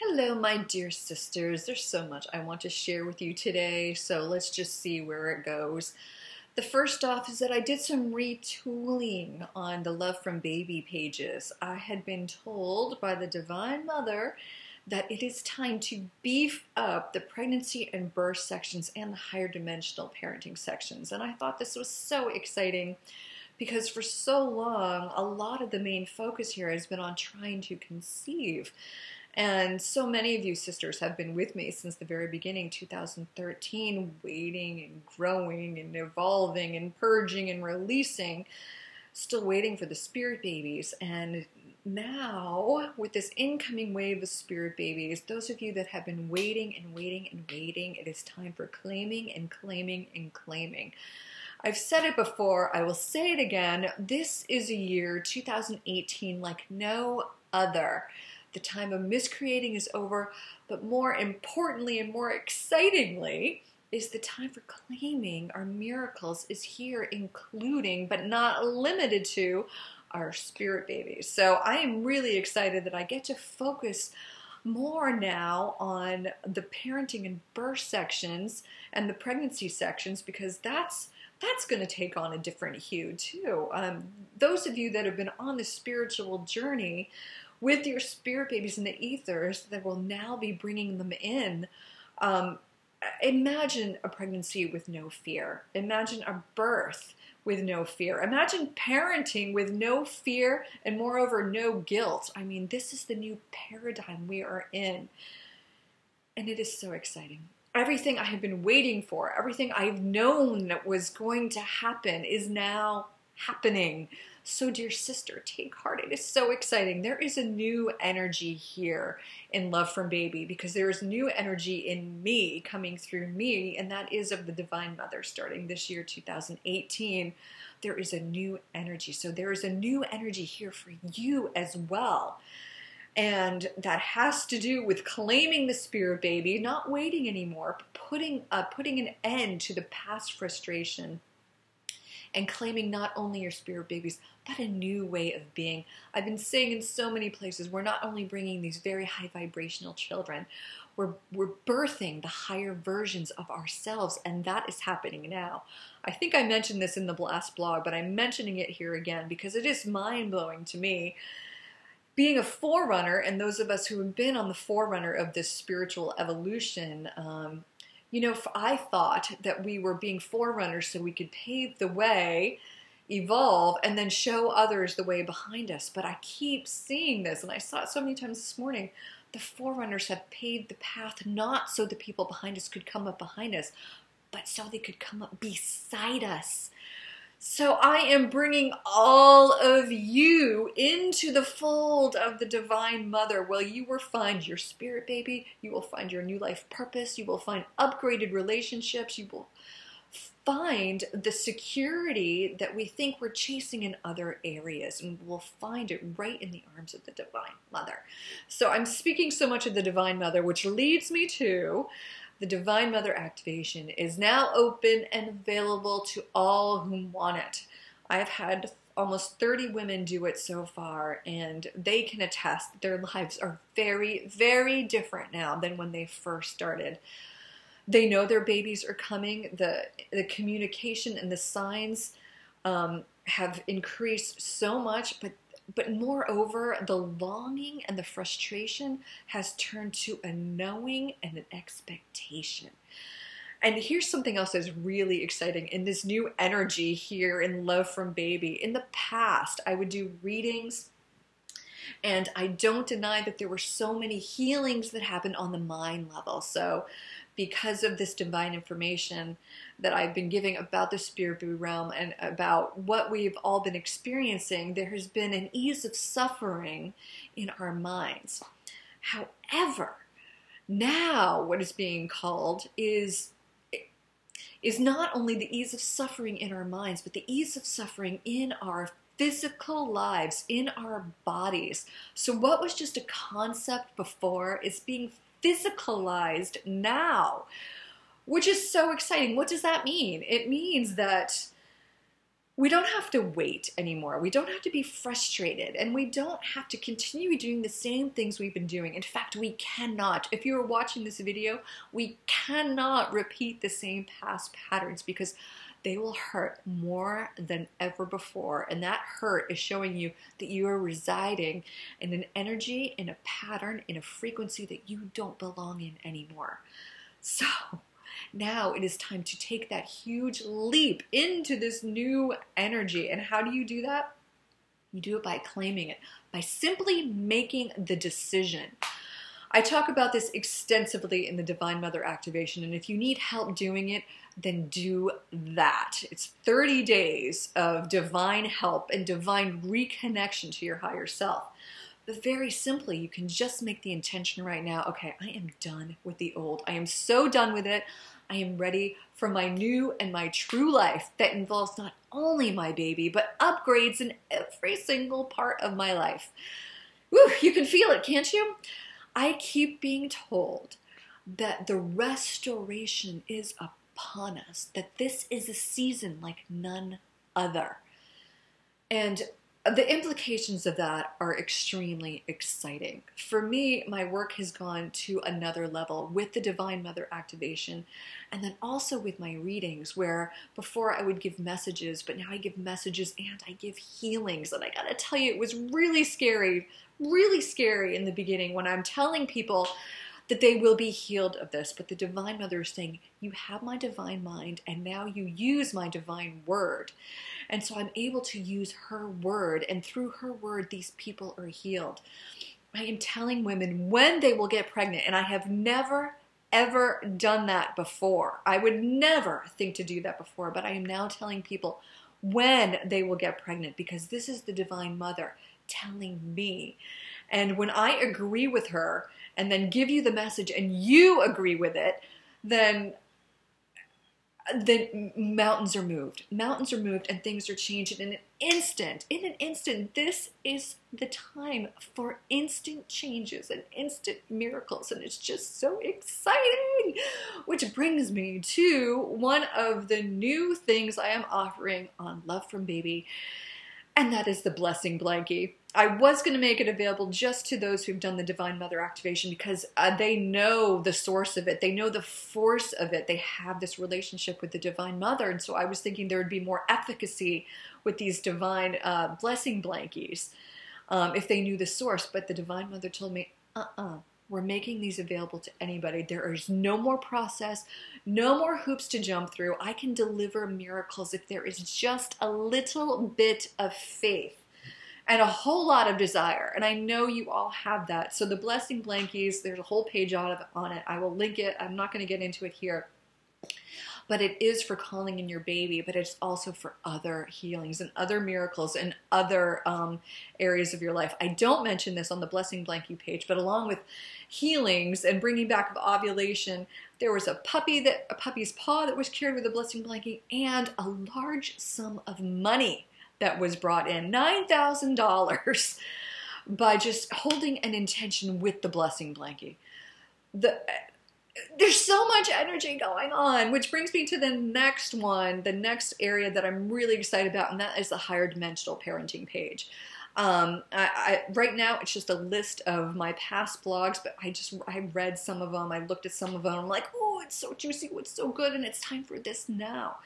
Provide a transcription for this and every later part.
Hello, my dear sisters. There's so much I want to share with you today, so let's just see where it goes. The first off is that I did some retooling on the Love from Baby pages. I had been told by the Divine Mother that it is time to beef up the pregnancy and birth sections and the higher dimensional parenting sections. And I thought this was so exciting because for so long, a lot of the main focus here has been on trying to conceive. And so many of you sisters have been with me since the very beginning, 2013, waiting and growing and evolving and purging and releasing, still waiting for the spirit babies. And now, with this incoming wave of spirit babies, those of you that have been waiting and waiting and waiting, it is time for claiming and claiming and claiming. I've said it before, I will say it again, this is a year, 2018, like no other. The time of miscreating is over, but more importantly and more excitingly is the time for claiming our miracles is here, including but not limited to our spirit babies. So I am really excited that I get to focus more now on the parenting and birth sections and the pregnancy sections, because that's going to take on a different hue too. Those of you that have been on the spiritual journey with your spirit babies in the ethers that will now be bringing them in. Imagine a pregnancy with no fear. Imagine a birth with no fear. Imagine parenting with no fear and moreover no guilt. I mean, this is the new paradigm we are in. And it is so exciting. Everything I have been waiting for, everything I've known that was going to happen is now happening. So dear sister, take heart. It is so exciting. There is a new energy here in Love from Baby, because there is new energy in me coming through me, and that is of the Divine Mother starting this year, 2018. There is a new energy. So there is a new energy here for you as well. And that has to do with claiming the spirit baby, not waiting anymore, but putting an end to the past frustration and claiming not only your spirit babies, but a new way of being. I've been saying in so many places, we're not only bringing these very high vibrational children, we're birthing the higher versions of ourselves, and that is happening now. I think I mentioned this in the last blog, but I'm mentioning it here again because it is mind-blowing to me. Being a forerunner, and those of us who have been on the forerunner of this spiritual evolution, you know, I thought that we were being forerunners so we could pave the way, evolve, and then show others the way behind us. But I keep seeing this, and I saw it so many times this morning. The forerunners have paved the path not so the people behind us could come up behind us, but so they could come up beside us. So I am bringing all of you into the fold of the Divine Mother. Well, you will find your spirit baby. You will find your new life purpose. You will find upgraded relationships. You will find the security that we think we're chasing in other areas. And we'll find it right in the arms of the Divine Mother. So I'm speaking so much of the Divine Mother, which leads me to the Divine Mother activation is now open and available to all who want it. I've had almost 30 women do it so far, and they can attest that their lives are very, very different now than when they first started. They know their babies are coming. The communication and the signs have increased so much, but moreover, the longing and the frustration has turned to a knowing and an expectation. And here's something else that's really exciting in this new energy here in Love from Baby. In the past, I would do readings, and I don't deny that there were so many healings that happened on the mind level. So because of this divine information that I've been giving about the spirit realm and about what we've all been experiencing, there has been an ease of suffering in our minds. However, now what is being called is not only the ease of suffering in our minds, but the ease of suffering in our physical lives, in our bodies. So what was just a concept before is being physicalized now, which is so exciting. What does that mean? It means that We don't have to wait anymore. We don't have to be frustrated, and we don't have to continue doing the same things we've been doing. In fact, we cannot. If you are watching this video, we cannot repeat the same past patterns because they will hurt more than ever before. And that hurt is showing you that you are residing in an energy, in a pattern, in a frequency that you don't belong in anymore. So now it is time to take that huge leap into this new energy. And how do you do that? You do it by claiming it, by simply making the decision. I talk about this extensively in the Divine Mother Activation, and if you need help doing it, then do that. It's 30 days of divine help and divine reconnection to your higher self. But very simply, you can just make the intention right now, okay, I am done with the old. I am so done with it. I am ready for my new and my true life that involves not only my baby, but upgrades in every single part of my life. Woo, you can feel it, can't you? I keep being told that the restoration is upon us, that this is a season like none other. And the implications of that are extremely exciting. For me, my work has gone to another level with the Divine Mother Activation, and then also with my readings, where before I would give messages, but now I give messages and I give healings. And I gotta tell you, it was really scary in the beginning when I'm telling people that they will be healed of this. But the Divine Mother is saying, you have my divine mind, and now you use my divine word. And so I'm able to use her word, and through her word, these people are healed. I am telling women when they will get pregnant, and I have never, ever done that before. I would never think to do that before, but I am now telling people when they will get pregnant, because this is the Divine Mother telling me. And when I agree with her and then give you the message and you agree with it, then the mountains are moved. Mountains are moved and things are changed in an instant. In an instant, this is the time for instant changes and instant miracles. And it's just so exciting. Which brings me to one of the new things I am offering on Love from Baby, and that is the Blessing Blankie. I was going to make it available just to those who've done the Divine Mother Activation because they know the source of it. They know the force of it. They have this relationship with the Divine Mother. And so I was thinking there would be more efficacy with these Divine Blessing Blankies if they knew the source. But the Divine Mother told me, we're making these available to anybody. There is no more process, no more hoops to jump through. I can deliver miracles if there is just a little bit of faith and a whole lot of desire. And I know you all have that. So the Blessing Blankies, there's a whole page on it. I will link it. I'm not going to get into it here. But it is for calling in your baby, but it's also for other healings and other miracles and other areas of your life. I don't mention this on the Blessing Blankie page, but along with healings and bringing back of ovulation, there was a puppy's paw that was cured with a Blessing Blankie, and a large sum of money that was brought in, $9,000, by just holding an intention with the Blessing Blankie. There's so much energy going on, which brings me to the next one, the next area that I'm really excited about, and that is the Higher Dimensional Parenting page. Right now, it's just a list of my past blogs, but I read some of them, I looked at some of them, I'm like, oh, it's so juicy, it's so good, and it's time for this now.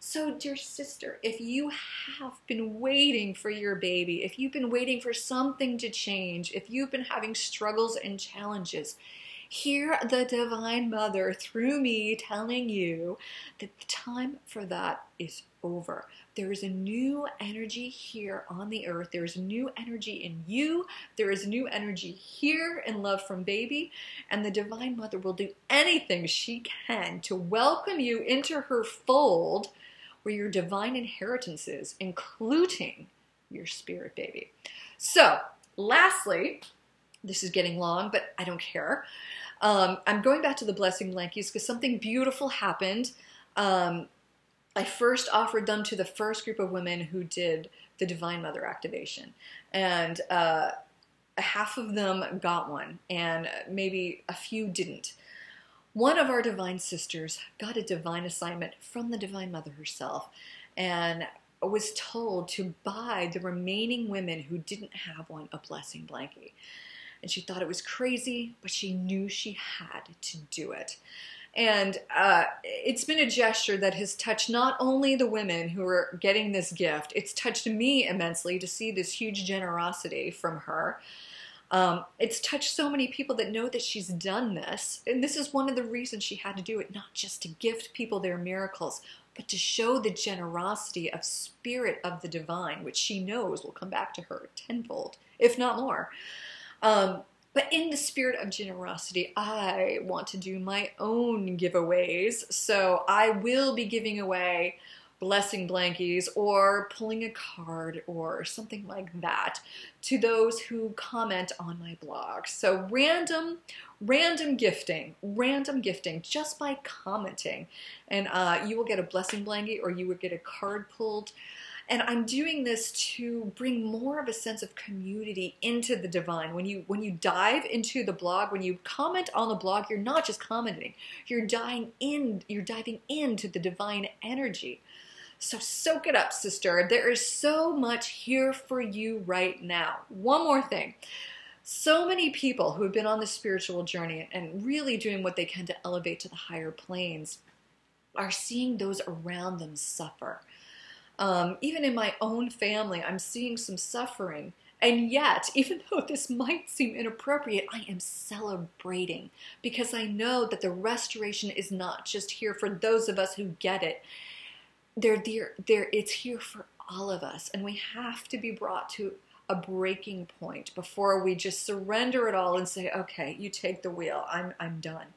So, dear sister, if you have been waiting for your baby, if you've been waiting for something to change, if you've been having struggles and challenges, hear the Divine Mother through me telling you that the time for that is over. There is a new energy here on the earth. There is a new energy in you. There is a new energy here in Love from Baby. And the Divine Mother will do anything she can to welcome you into her fold where your divine inheritance is, including your spirit baby. So, lastly, this is getting long, but I don't care. I'm going back to the Blessing Blankies because something beautiful happened. I first offered them to the first group of women who did the Divine Mother Activation. And half of them got one, and maybe a few didn't. One of our divine sisters got a divine assignment from the Divine Mother herself. And was told to buy the remaining women who didn't have one a blessing blankie. And she thought it was crazy, but she knew she had to do it. And it's been a gesture that has touched not only the women who are getting this gift, it's touched me immensely to see this huge generosity from her. It's touched so many people that know that she's done this. And this is one of the reasons she had to do it, not just to gift people their miracles, but to show the generosity of spirit of the divine, which she knows will come back to her tenfold, if not more. But in the spirit of generosity, I want to do my own giveaways. So I will be giving away blessing blankies or pulling a card or something like that to those who comment on my blog. So random gifting just by commenting. And you will get a blessing blankie or you will get a card pulled. And I'm doing this to bring more of a sense of community into the divine. When you dive into the blog, when you comment on the blog, you're not just commenting. You're diving into the divine energy. So soak it up, sister. There is so much here for you right now. One more thing. So many people who have been on the spiritual journey and really doing what they can to elevate to the higher planes are seeing those around them suffer. Even in my own family, I'm seeing some suffering. And yet, even though this might seem inappropriate, I am celebrating because I know that the restoration is not just here for those of us who get it. It's here for all of us. And we have to be brought to a breaking point before we just surrender it all and say, okay, you take the wheel. I'm done.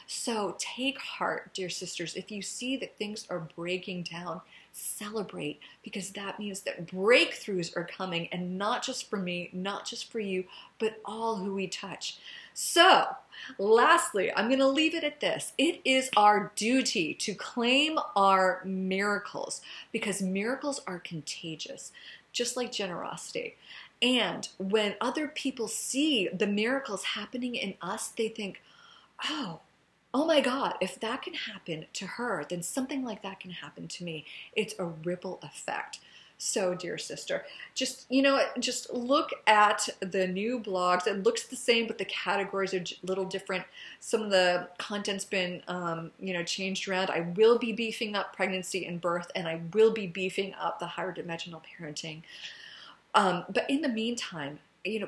So take heart, dear sisters. If you see that things are breaking down, celebrate, because that means that breakthroughs are coming, and not just for me, not just for you, but all who we touch. So lastly, I'm going to leave it at this. It is our duty to claim our miracles, because miracles are contagious, just like generosity. And when other people see the miracles happening in us, they think, oh my God, if that can happen to her, then something like that can happen to me. It's a ripple effect. So, dear sister, just look at the new blogs. It looks the same, but the categories are a little different. Some of the content's been, changed around. I will be beefing up pregnancy and birth, and I will be beefing up the higher dimensional parenting. But in the meantime,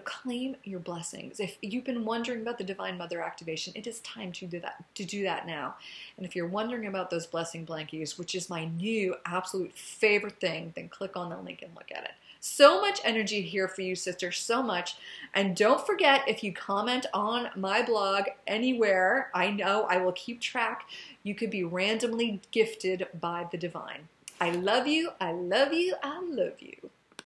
claim your blessings. If you've been wondering about the Divine Mother activation, it is time to do that now. And if you're wondering about those blessing blankies, which is my new absolute favorite thing, then click on the link and look at it. So much energy here for you, sister, so much. And don't forget, if you comment on my blog anywhere, I know I will keep track. You could be randomly gifted by the divine. I love you, I love you, I love you.